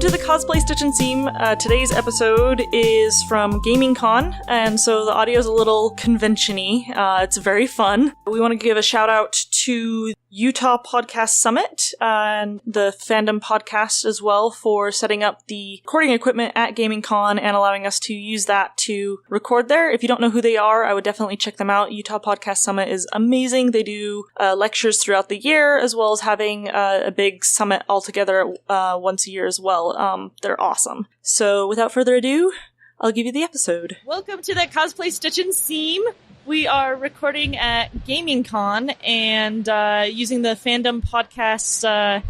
to the Cosplay Stitch and Seam. Today's episode is from Gaming Con, and so the audio is a little convention-y. It's very fun. We want to give a shout out to Utah Podcast Summit and the Fandom Podcast as well for setting up the recording equipment at Gaming Con and allowing us to use that to record there. If you don't know who they are, I would definitely check them out. Utah Podcast Summit is amazing. They do lectures throughout the year, as well as having a big summit all together once a year as well. They're awesome. So without further ado, I'll give you the episode. Welcome to the Cosplay Stitch and Seam. We are recording at Gaming Con and using the Fandom Podcast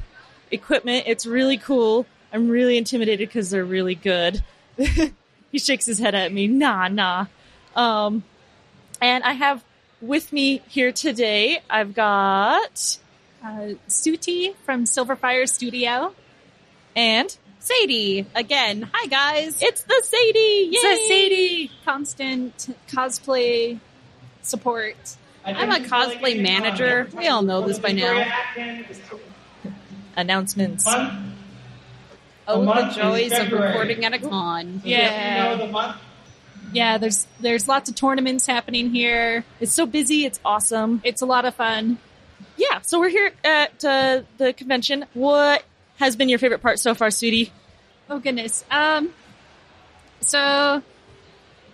equipment. It's really cool. I'm really intimidated because they're really good. He shakes his head at me. Nah. And I have with me here today, I've got Suti from Silver Fyre Studio. And Sadee, again. Hi, guys. It's the Sadee! Yay! It's the Sadee constant cosplay support. I'm a cosplay manager. We all know this by now. Announcements. Oh, the joys of recording at a con. Yeah. Yeah, there's lots of tournaments happening here. It's so busy. It's awesome. It's a lot of fun. Yeah, so we're here at the convention. What has been your favorite part so far, Sadee? Oh, goodness. So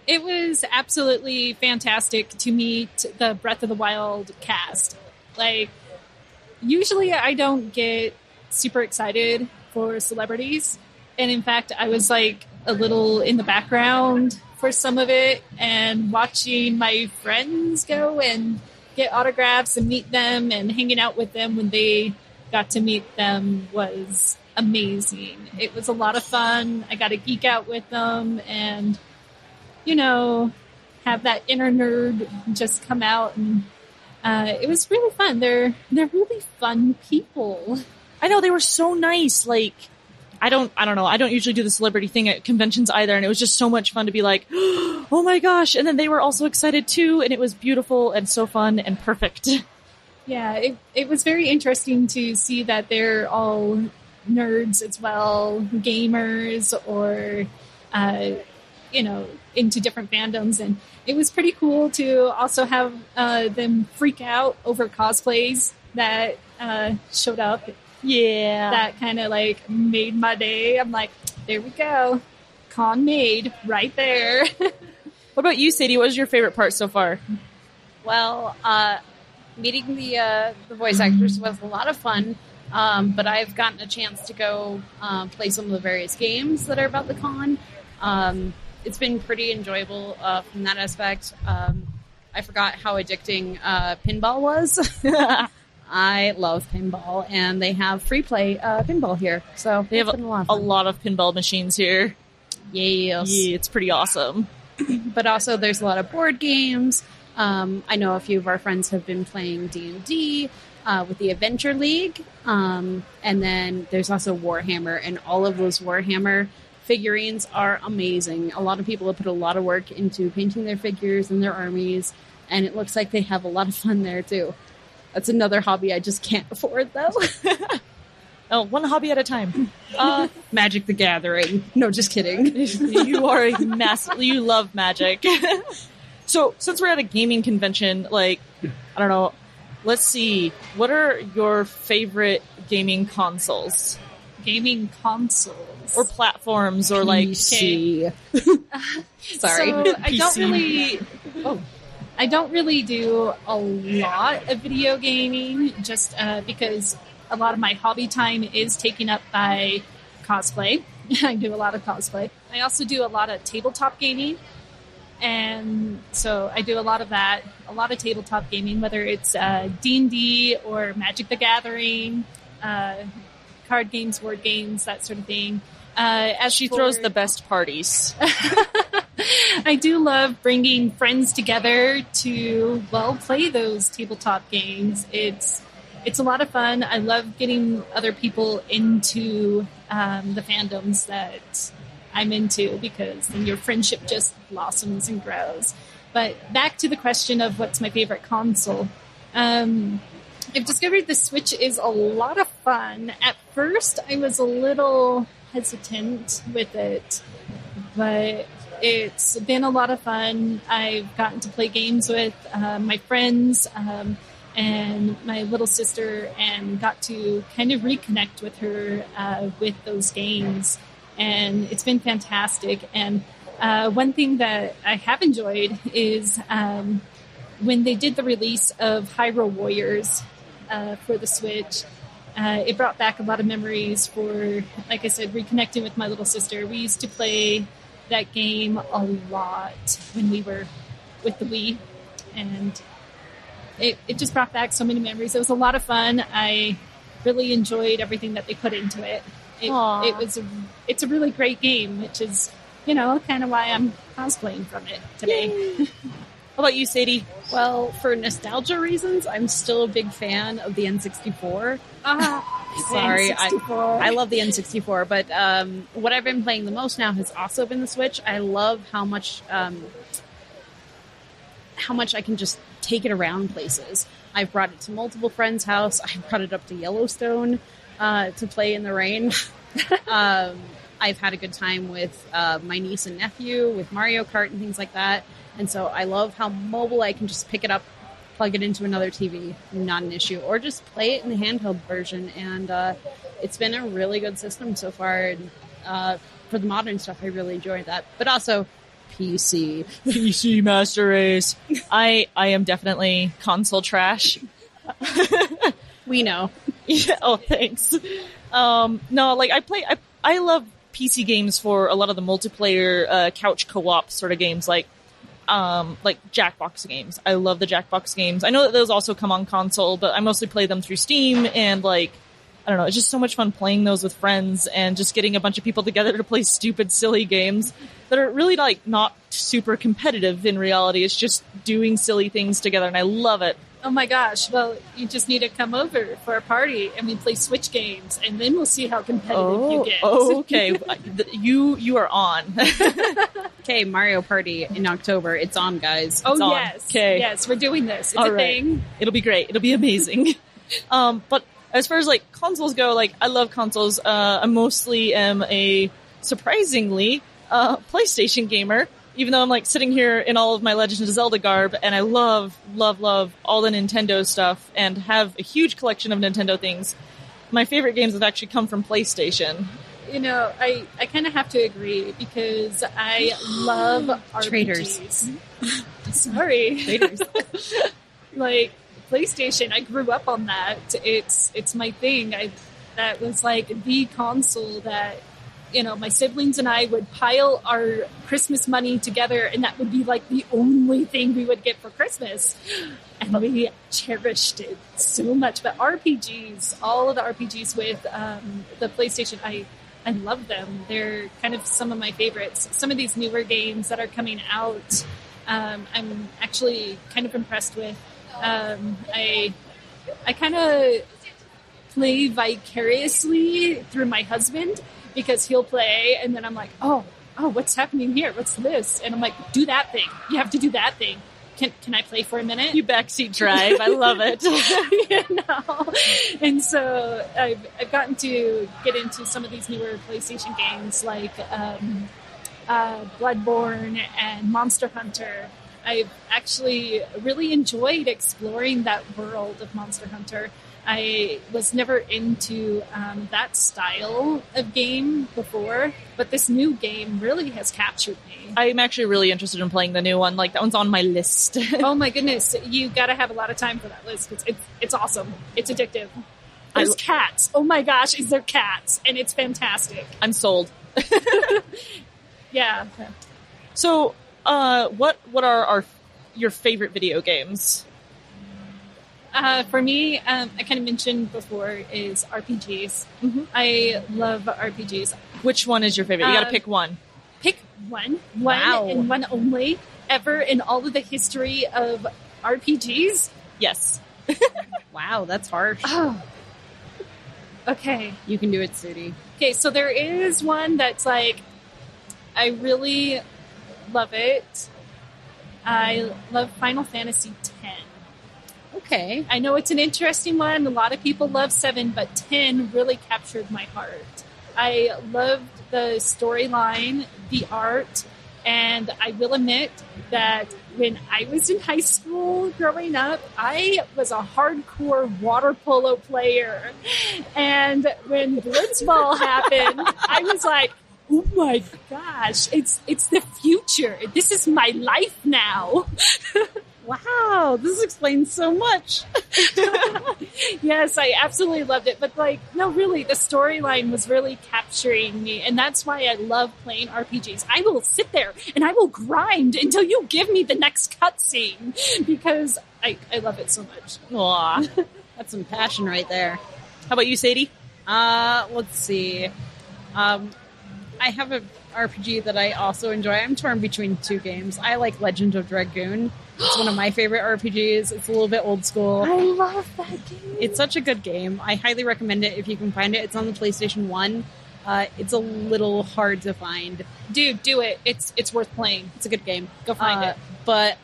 it was absolutely fantastic to meet the Breath of the Wild cast. Like, usually I don't get super excited for celebrities. And in fact, I was like a little in the background for some of it, and watching my friends go and get autographs and meet them and hanging out with them when they got to meet them was amazing. It was a lot of fun. I got to geek out with them and, you know, have that inner nerd just come out, and it was really fun. They're really fun people. I know, they were so nice. Like, I don't know. I don't usually do the celebrity thing at conventions either, and it was just so much fun to be like, oh my gosh, and then they were also excited too, and it was beautiful and so fun and perfect. Yeah, it was very interesting to see that they're all nerds as well, gamers, or you know, into different fandoms, and it was pretty cool to also have them freak out over cosplays that showed up. Yeah. That kind of like made my day. I'm like, there we go. Con made right there. What about you, Sadie? What was your favorite part so far? Well, meeting the voice actors was a lot of fun, but I've gotten a chance to go play some of the various games that are about the con. It's been pretty enjoyable from that aspect. I forgot how addicting pinball was. I love pinball, and they have free play pinball here. So they have a lot of pinball machines here. Yes. Yeah, it's pretty awesome. But also there's a lot of board games. I know a few of our friends have been playing D&D with the Adventure League. And then there's also Warhammer, and all of those Warhammer figurines are amazing. A lot of people have put a lot of work into painting their figures and their armies, and it looks like they have a lot of fun there too. That's another hobby I just can't afford, though. Oh, one hobby at a time. Magic the Gathering. No, just kidding. You are a you love magic. So, since we're at a gaming convention, like, I don't know, let's see, what are your favorite gaming consoles? Gaming consoles? Or platforms, or like... PC. Sorry. So, I don't really do a lot of video gaming, just because a lot of my hobby time is taken up by cosplay. I do a lot of cosplay. I also do a lot of tabletop gaming, and so I do a lot of that, a lot of tabletop gaming, whether it's D&D or Magic the Gathering, card games, board games, that sort of thing. As she throws the best parties. I do love bringing friends together to, well, play those tabletop games. It's a lot of fun. I love getting other people into the fandoms that I'm into, because then your friendship just blossoms and grows. But back to the question of what's my favorite console. I've discovered the Switch is a lot of fun. At first, I was a little hesitant with it, but it's been a lot of fun. I've gotten to play games with my friends and my little sister, and got to kind of reconnect with her with those games, and it's been fantastic. And one thing that I have enjoyed is when they did the release of Hyrule Warriors for the Switch. It brought back a lot of memories for, like I said, reconnecting with my little sister. We used to play that game a lot when we were with the Wii, and it just brought back so many memories. It was a lot of fun. I really enjoyed everything that they put into it. It's a really great game, which is, kind of why I'm cosplaying from it today. How about you, Sadie? Well, for nostalgia reasons, I'm still a big fan of the N64. Sorry, N64. I love the N64, but what I've been playing the most now has also been the Switch. I love how much I can just take it around places. I've brought it to multiple friends' house. I brought it up to Yellowstone to play in the rain. I've had a good time with my niece and nephew with Mario Kart and things like that. And so I love how mobile I can just pick it up, plug it into another TV, not an issue, or just play it in the handheld version. And it's been a really good system so far. And for the modern stuff, I really enjoyed that. But also PC. PC Master Race. I am definitely console trash. We know. Yeah, oh, thanks. No, like I love PC games for a lot of the multiplayer couch co-op sort of games, like Jackbox games. I love the Jackbox games. I know that those also come on console, but I mostly play them through Steam, and I don't know, it's just so much fun playing those with friends and just getting a bunch of people together to play stupid, silly games that are really not super competitive in reality. It's just doing silly things together, and I love it. Oh my gosh, well, you just need to come over for a party and we play Switch games, and then we'll see how competitive you get. Oh, okay. You are on. Okay, Mario Party in October. It's on, guys. Oh, it's on. yes. Okay. Yes, we're doing this. It's All a right. thing. It'll be great. It'll be amazing. But as far as consoles go, I love consoles. I mostly am a surprisingly PlayStation gamer, even though I'm sitting here in all of my Legend of Zelda garb, and I love all the Nintendo stuff and have a huge collection of Nintendo things. My favorite games have actually come from PlayStation. I kind of have to agree, because I love Traitors. RPGs. Sorry. Traitors. PlayStation, I grew up on that. It's my thing. That was the console that, my siblings and I would pile our Christmas money together, and that would be the only thing we would get for Christmas. And we cherished it so much. But RPGs, all of the RPGs with the PlayStation, I love them. They're kind of some of my favorites. Some of these newer games that are coming out, I'm actually kind of impressed with. I kind of play vicariously through my husband, because he'll play and then I'm like, oh, what's happening here? What's this? And I'm like, do that thing. You have to do that thing. Can I play for a minute? You backseat drive. I love it. And so I've gotten to get into some of these newer PlayStation games like Bloodborne and Monster Hunter. I've actually really enjoyed exploring that world of Monster Hunter. I was never into that style of game before, but this new game really has captured me. I'm actually really interested in playing the new one. That one's on my list. Oh my goodness, you got to have a lot of time for that list. It's awesome. It's addictive. There's cats. Oh my gosh, is there cats? And it's fantastic. I'm sold. Yeah. So, what are your favorite video games? For me, I kind of mentioned before, is RPGs. Mm-hmm. I love RPGs. Which one is your favorite? You got to pick one. Pick one. Wow. One and one only ever in all of the history of RPGs. Yes. Wow, that's harsh. Oh. Okay. You can do it, Sadee. Okay, so there is one that's I really love it. I love Final Fantasy X. Okay. I know it's an interesting one. A lot of people love 7, but 10 really captured my heart. I loved the storyline, the art, and I will admit that when I was in high school growing up, I was a hardcore water polo player. And when Blitzball happened, I was like, oh my gosh, it's the future. This is my life now. Wow, this explains so much. Yes, I absolutely loved it. But no, really, the storyline was really capturing me. And that's why I love playing RPGs. I will sit there and I will grind until you give me the next cutscene because I love it so much. Aw, that's some passion right there. How about you, Sadie? Let's see. I have an RPG that I also enjoy. I'm torn between two games. I like Legend of Dragoon. It's one of my favorite RPGs. It's a little bit old school. I love that game. It's such a good game. I highly recommend it if you can find it. It's on the PlayStation 1. It's a little hard to find. Dude, do it. It's worth playing. It's a good game. Go find it. But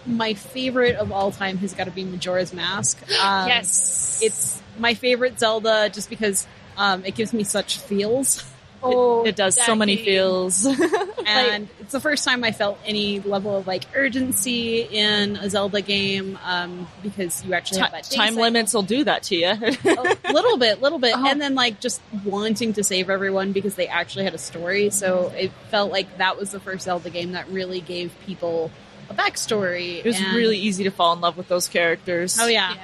my favorite of all time has got to be Majora's Mask. Yes. It's my favorite Zelda just because it gives me such feels. Oh, it does so many feels. And it's the first time I felt any level of urgency in a Zelda game because you actually have that time limits will do that to you. a little bit. Oh. And then just wanting to save everyone because they actually had a story. So it felt like that was the first Zelda game that really gave people a backstory. It was really easy to fall in love with those characters. Oh yeah.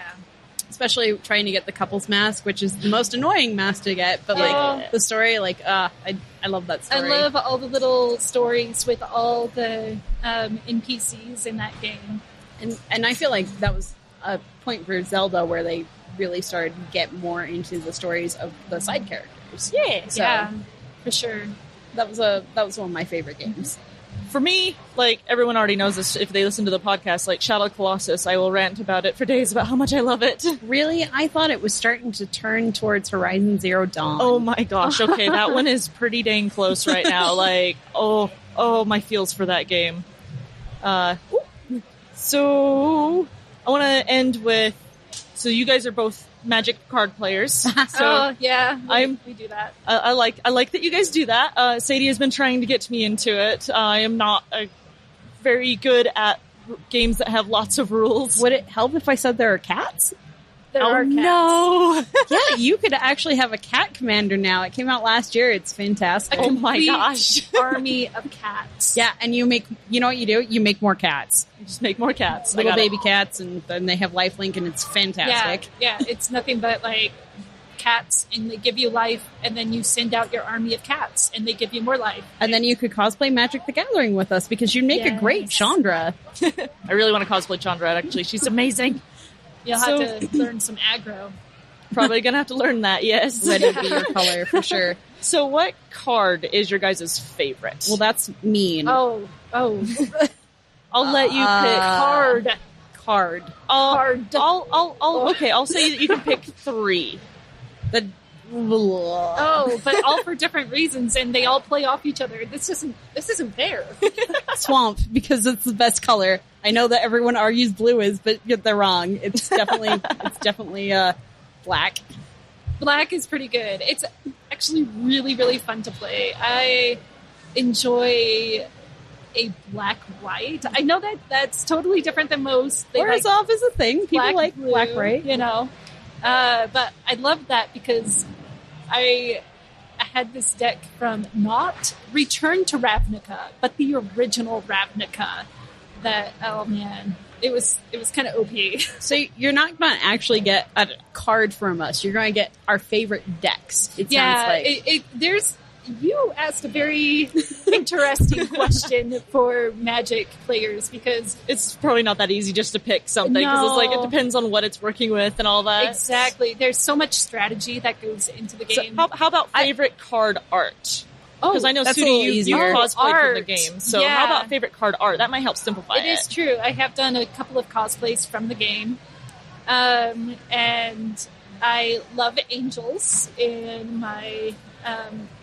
Especially trying to get the couples mask, which is the most annoying mask to get. But the story, I love that story. I love all the little stories with all the NPCs in that game. And I feel like that was a point for Zelda where they really started to get more into the stories of the side characters. Yeah, for sure. That was one of my favorite games. For me, everyone already knows this if they listen to the podcast, Shadow of the Colossus, I will rant about it for days about how much I love it. Really? I thought it was starting to turn towards Horizon Zero Dawn. Oh my gosh, okay, that one is pretty dang close right now. My feels for that game. So, I want to end with, so you guys are both Magic card players. So we do that. I like that you guys do that. Sadie has been trying to get me into it. I am not very good at games that have lots of rules. Would it help if I said there are cats? There are cats. No! Yeah, you could actually have a cat commander now. It came out last year. It's fantastic. Oh my gosh. Army of cats. Yeah, and you know what you do? You make more cats. You just make more cats. Little baby cats, and then they have lifelink, and it's fantastic. Yeah, it's nothing but cats, and they give you life, and then you send out your army of cats, and they give you more life. And then you could cosplay Magic the Gathering with us, because you'd make a great Chandra. I really want to cosplay Chandra, actually. She's amazing. You'll have to learn some aggro. Probably gonna have to learn that, yes. Ready to be your color, for sure. So what card is your guys' favorite? Well, that's mean. Oh. I'll let you pick. Card. Okay, I'll say that you can pick 3. But all for different reasons, and they all play off each other. This isn't fair. Swamp, because it's the best color. I know that everyone argues blue is, but they're wrong. It's definitely black. Black is pretty good. It's actually really, really fun to play. I enjoy a black-white. I know that that's totally different than most. Whereas off is a thing. People like blue, black-white. But I love that because I had this deck from not Return to Ravnica, but the original Ravnica. That, oh man, it was kind of OP. So you're not going to actually get a card from us. You're going to get our favorite decks. It sounds like. You asked a very interesting question for Magic players because it's probably not that easy just to pick something because it depends on what it's working with and all that. Exactly. There's so much strategy that goes into the game. So how about favorite card art? Because I know, Sadee, you cosplayed for the game. So how about favorite card art? That might help simplify it. It is true. I have done a couple of cosplays from the game. And I love angels in my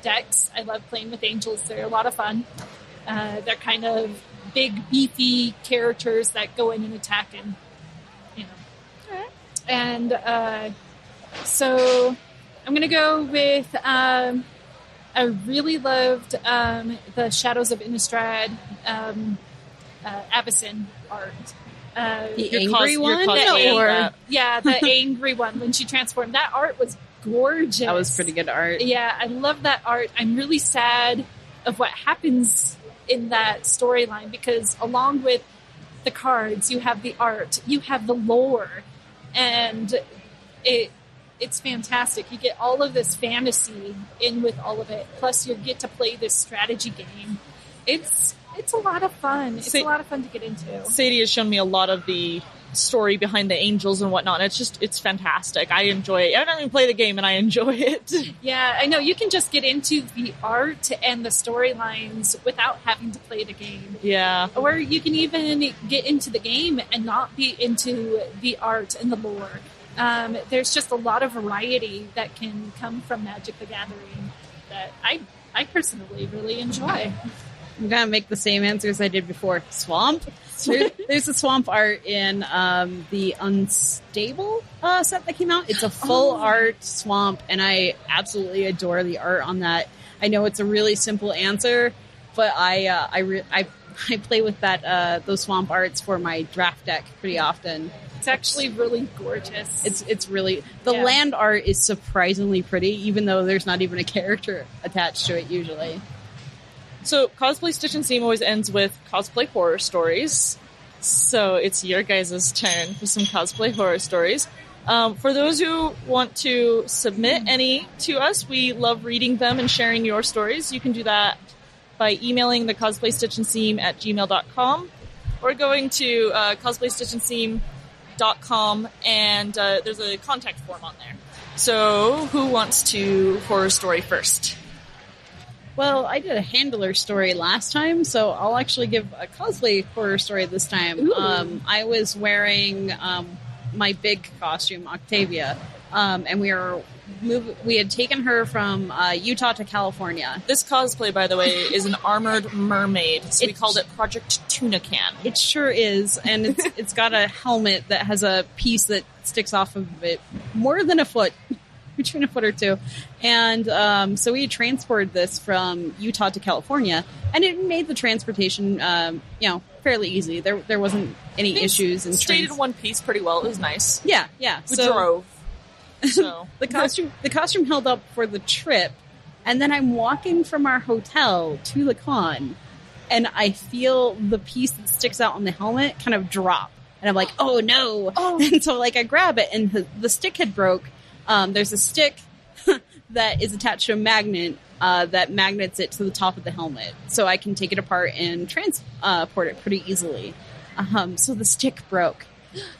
decks. I love playing with angels. They're a lot of fun. They're kind of big, beefy characters that go in and attack and, Right. And so I'm going to go with, I really loved the Shadows of Innistrad Avacyn art. The angry one? Yeah, the angry one when she transformed. That art was gorgeous. That was pretty good art. Yeah, I love that art. I'm really sad of what happens in that storyline because along with the cards, you have the art, you have the lore, and it's fantastic. You get all of this fantasy in with all of it. Plus, you get to play this strategy game. It's a lot of fun. It's a lot of fun to get into. Sadie has shown me a lot of the story behind the angels and whatnot. It's fantastic. I enjoy it. I don't even play the game and I enjoy it. Yeah, I know. You can just get into the art and the storylines without having to play the game. Yeah. Or you can even get into the game and not be into the art and the lore. There's just a lot of variety that can come from Magic the Gathering that I personally really enjoy. I'm going to make the same answer as I did before. Swamp. There's a swamp art in the Unstable set that came out. It's a full art swamp, and I absolutely adore the art on that. I know it's a really simple answer, but I play with those swamp arts for my draft deck pretty often. It's actually really gorgeous. It's really land art is surprisingly pretty, even though there's not even a character attached to it usually. So Cosplay Stitch and Seam always ends with cosplay horror stories. So it's your guys' turn for some cosplay horror stories. For those who want to submit any to us, we love reading them and sharing your stories. You can do that by emailing the cosplaystitchandseam@gmail.com or going to cosplaystitchandseam.com and there's a contact form on there. So who wants to horror story first? Well, I did a handler story last time, so I'll actually give a cosplay horror story this time. I was wearing my big costume, Octavia, and we had taken her from Utah to California. This cosplay, by the way, is an armored mermaid, so we called it Project Tuna Can. It sure is, and it's got a helmet that has a piece that sticks off of it more than a foot. Between a foot or two. And so we transported this from Utah to California, and it made the transportation, fairly easy. There wasn't any issues. It stayed in one piece pretty well. It was nice. Yeah. We drove. So the costume held up for the trip, and then I'm walking from our hotel to the con, and I feel the piece that sticks out on the helmet kind of drop. And I'm like, oh no. And so I grab it, and the stick had broke. There's a stick that is attached to a magnet that magnets it to the top of the helmet, so I can take it apart and transport it pretty easily. So the stick broke.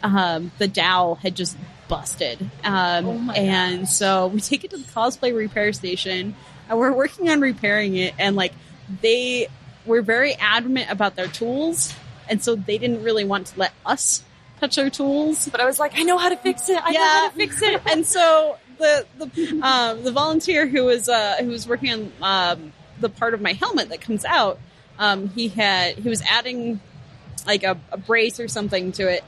The dowel had just busted. And so we take it to the cosplay repair station, and we're working on repairing it, and they were very adamant about their tools, and so they didn't really want to let us touch our tools. But I was like, I know how to fix it. I know how to fix it. And so the volunteer who was working on the part of my helmet that comes out, he was adding a brace or something to it,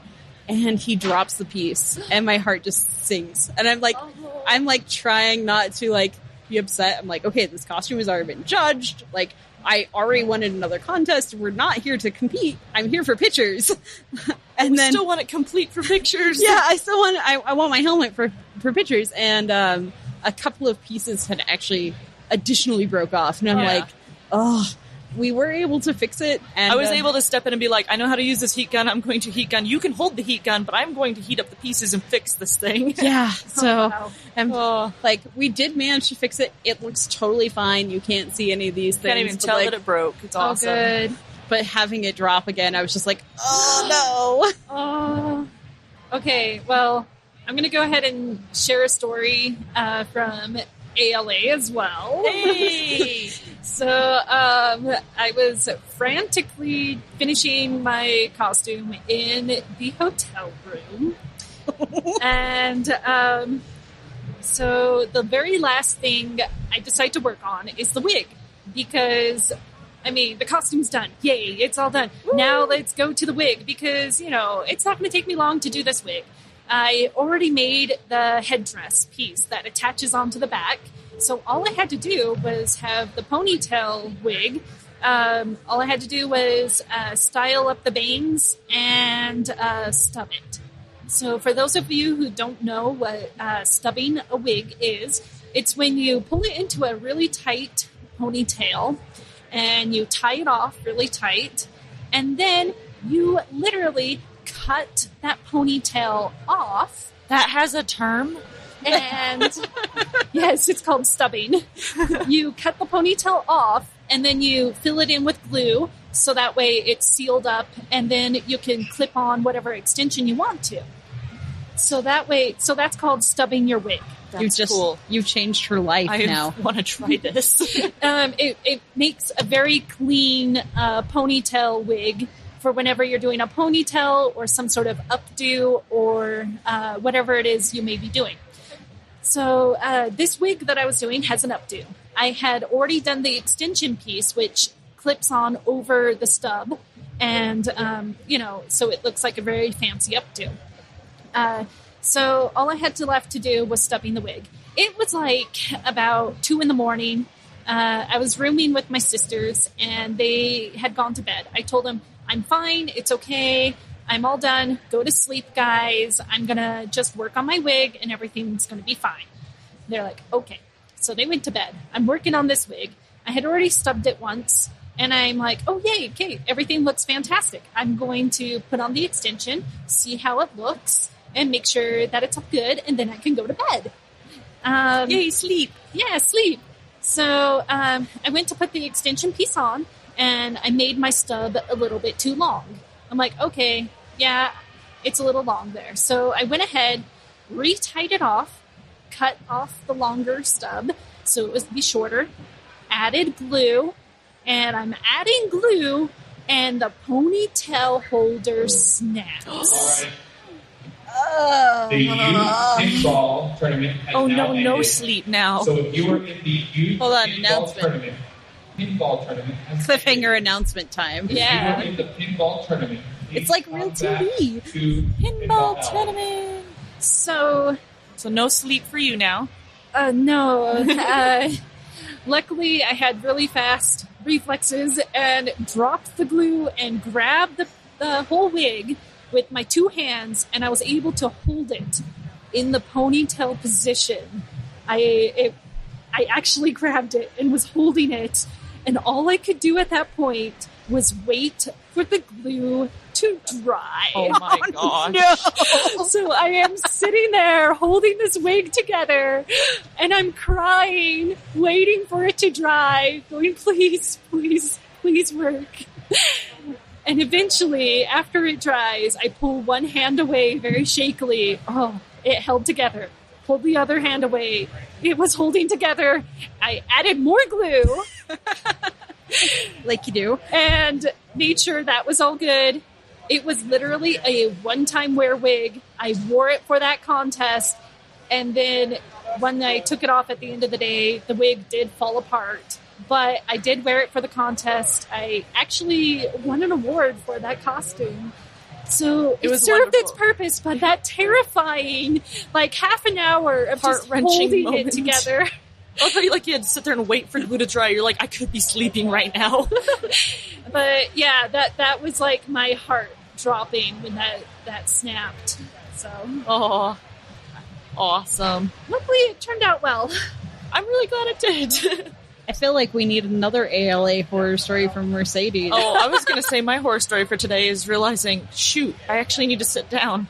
and he drops the piece, and my heart just sinks. And I'm trying not to be upset. I'm like, okay, this costume has already been judged. I already wanted another contest. We're not here to compete. I'm here for pictures. And then still want it complete for pictures. Yeah, I still want. I want my helmet for pictures. And a couple of pieces had actually additionally broke off, and I'm like, oh. We were able to fix it. And I was able to step in and be like, I know how to use this heat gun. I'm going to heat gun. You can hold the heat gun, but I'm going to heat up the pieces and fix this thing. Yeah. So, we did manage to fix it. It looks totally fine. You can't see any of these things. Can't even tell that it broke. It's awesome. Good. But having it drop again, I was just like, oh no. Oh. Okay. Well, I'm going to go ahead and share a story from ALA as well. Hey! So I was frantically finishing my costume in the hotel room. And so the very last thing I decide to work on is the wig. Because, the costume's done. Yay, it's all done. Woo! Now let's go to the wig because, it's not going to take me long to do this wig. I already made the headdress piece that attaches onto the back. So all I had to do was have the ponytail wig. All I had to do was style up the bangs and stub it. So for those of you who don't know what stubbing a wig is, it's when you pull it into a really tight ponytail and you tie it off really tight, and then you literally cut that ponytail off. That has a term? And yes, it's called stubbing. You cut the ponytail off and then you fill it in with glue so that way it's sealed up, and then you can clip on whatever extension you want to. So that's called stubbing your wig. That's cool. You've changed her life now. I want to try this. It makes a very clean ponytail wig for whenever you're doing a ponytail or some sort of updo or whatever it is you may be doing. So this wig that I was doing has an updo. I had already done the extension piece, which clips on over the stub, and so it looks like a very fancy updo. So all I had left to do was stubbing the wig. It was like about 2 a.m. I was rooming with my sisters, and they had gone to bed. I told them, I'm fine, it's okay, I'm all done, go to sleep, guys. I'm going to just work on my wig, and everything's going to be fine. They're like, okay. So they went to bed. I'm working on this wig. I had already stubbed it once, and I'm like, oh, yay, okay, everything looks fantastic. I'm going to put on the extension, see how it looks, and make sure that it's all good, and then I can go to bed. Yay, sleep. Yeah, sleep. So I went to put the extension piece on, and I made my stub a little bit too long. I'm like, okay, yeah, it's a little long there. So I went ahead, re-tied it off, cut off the longer stub so it would be shorter, added glue, and I'm adding glue, and the ponytail holder snaps. The youth pinball tournament has now ended. No sleep now. So if you were in the youth Hold on, pinball tournament has Cliffhanger ended. announcement time. Yeah. If you were in the pinball tournament, It's like real TV. Pinball tournament. So no sleep for you now. no. Luckily, I had really fast reflexes and dropped the glue and grabbed the whole wig with my 2 hands, and I was able to hold it in the ponytail position. I actually grabbed it and was holding it, and all I could do at that point was wait for the glue to dry. Oh my gosh. No. So I am sitting there holding this wig together, and I'm crying, waiting for it to dry, going, please, please, please work. And eventually, after it dries, I pull one hand away very shakily. Oh, it held together. Pulled the other hand away. It was holding together. I added more glue. Like you do. And made sure that was all good. It was literally a one-time wear wig. I wore it for that contest. And then when I took it off at the end of the day, the wig did fall apart. But I did wear it for the contest. I actually won an award for that costume. So it served its purpose, but that terrifying, like half an hour of just holding moment. It together. I thought you had to sit there and wait for glue to dry. You're like, I could be sleeping right now. But yeah, that was like my heart dropping when that snapped. So Oh, awesome. luckily it turned out well. I'm really glad it did. I feel like we need another ALA horror story from Mercedes. Oh, I was going to say my horror story for today is realizing, shoot, I actually need to sit down.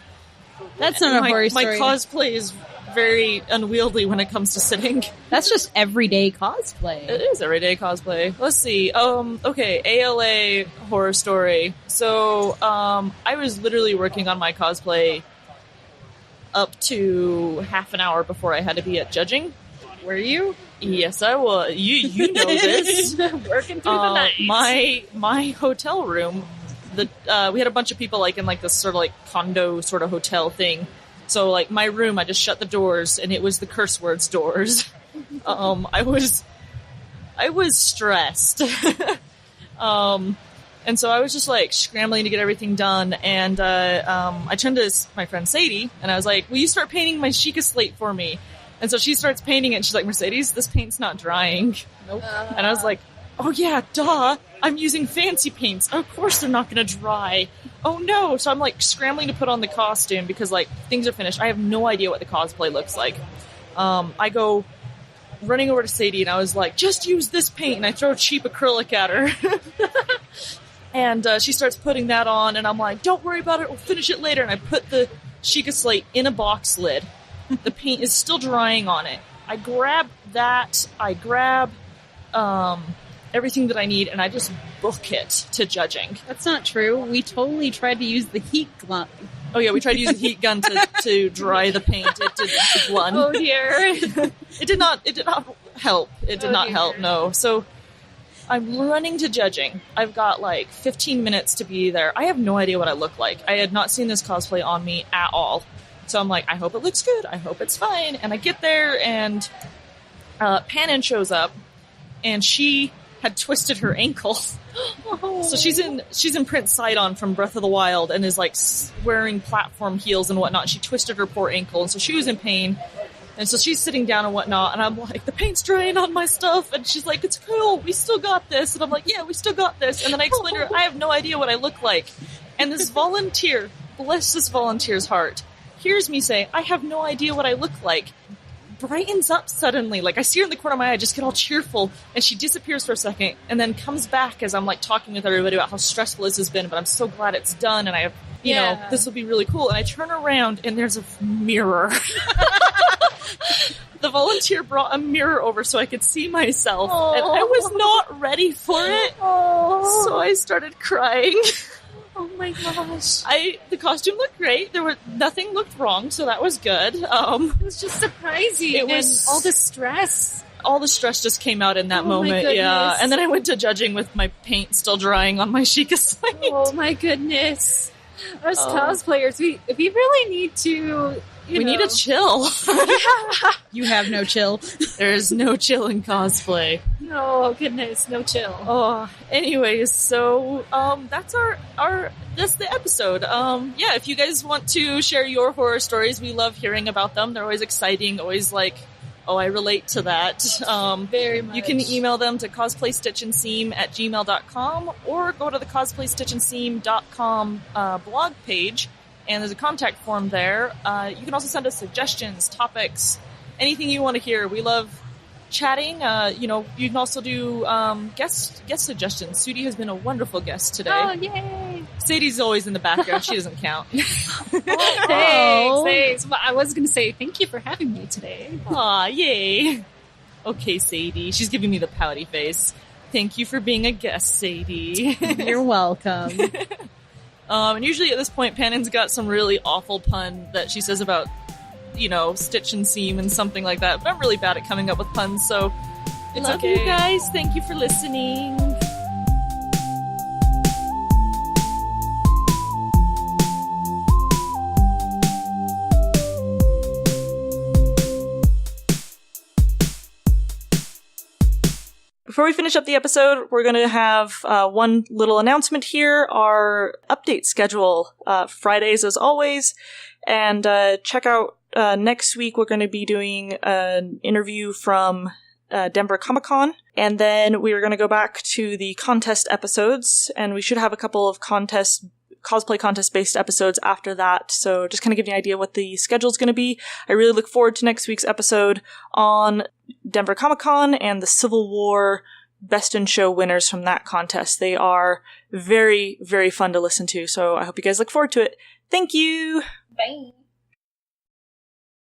That's not a horror story. My cosplay is very unwieldy when it comes to sitting. That's just everyday cosplay. It is everyday cosplay. Let's see. Okay, ALA horror story. So, I was literally working on my cosplay up to half an hour before I had to be at judging. Were you? Yes, I was. You know this. Working through the night. My hotel room, we had a bunch of people in this sort of condo sort of hotel thing. So my room, I just shut the doors, and it was the curse words doors. I was stressed. And so I was just like scrambling to get everything done, and I turned to my friend Sadee, and I was like, will you start painting my Sheikah slate for me? And so she starts painting it, and she's like, Mercedes, this paint's not drying. Nope. And I was like, oh yeah, duh, I'm using fancy paints. Of course they're not going to dry. Oh no. So I'm like scrambling to put on the costume because like things are finished. I have no idea what the cosplay looks like. I go running over to Sadee, and I was like, just use this paint, and I throw cheap acrylic at her. And she starts putting that on, and I'm like, don't worry about it, we'll finish it later. And I put the Sheikah slate in a box lid. The paint is still drying on it. I grab that, everything that I need, and I just book it to judging. That's not true. We totally tried to use the heat gun. Oh yeah, we tried to use a heat gun to dry the paint. It didn't run. Oh dear. It did not help. It did not help, no. So I'm running to judging. I've got like 15 minutes to be there. I have no idea what I look like. I had not seen this cosplay on me at all. So I'm like, I hope it looks good. I hope it's fine. And I get there, and Panin shows up, and she had twisted her ankle. Oh. So she's in Prince Sidon from Breath of the Wild, and is like wearing platform heels and whatnot. She twisted her poor ankle, and so she was in pain. And so she's sitting down and whatnot, and I'm like, the paint's drying on my stuff. And she's like, it's cool, we still got this. And I'm like, yeah, we still got this. And then I explained to her, I have no idea what I look like. And this volunteer, bless this volunteer's heart, hears me say, I have no idea what I look like, brightens up suddenly. Like, I see her in the corner of my eye, just get all cheerful, and she disappears for a second, and then comes back as I'm like talking with everybody about how stressful this has been, but I'm so glad it's done, and I have, you know, this will be really cool. And I turn around, and there's a mirror. The volunteer brought a mirror over so I could see myself, and I was not ready for it. So I started crying. Oh my gosh. The costume looked great. Nothing looked wrong, so that was good. It was just surprising. It was all the stress. All the stress just came out in that moment, yeah. And then I went to judging with my paint still drying on my Sheikah slate. Oh my goodness. Us cosplayers, we really need to... We need a chill. You have no chill. There's no chill in cosplay. Oh goodness, no chill. Oh, anyways, so that's that's the episode. Yeah, if you guys want to share your horror stories, we love hearing about them. They're always exciting, always like, oh, I relate to that. Very much. You can email them to cosplaystitchandseam@gmail.com, or go to the cosplaystitchandseam.com blog page. And there's a contact form there. You can also send us suggestions, topics, anything you want to hear. We love chatting. You can also do guest suggestions. Sadee has been a wonderful guest today. Oh, yay! Sadee's always in the background. She doesn't count. Thanks. Well, I was going to say thank you for having me today. Aw, yay. Okay, Sadee. She's giving me the pouty face. Thank you for being a guest, Sadee. You're welcome. And usually at this point, Panin's got some really awful pun that she says about, stitch and seam and something like that. But I'm really bad at coming up with puns, so it's love okay. You guys. Thank you for listening. Before we finish up the episode, we're going to have one little announcement here. Our update schedule, Fridays as always. And check out next week, we're going to be doing an interview from Denver Comic-Con. And then we're going to go back to the contest episodes. And we should have a couple of cosplay contest-based episodes after that. So just kind of give you an idea what the schedule's going to be. I really look forward to next week's episode on Denver Comic-Con and the Civil War Best in Show winners from that contest. They are very, very fun to listen to, so I hope you guys look forward to it. Thank you! Bye!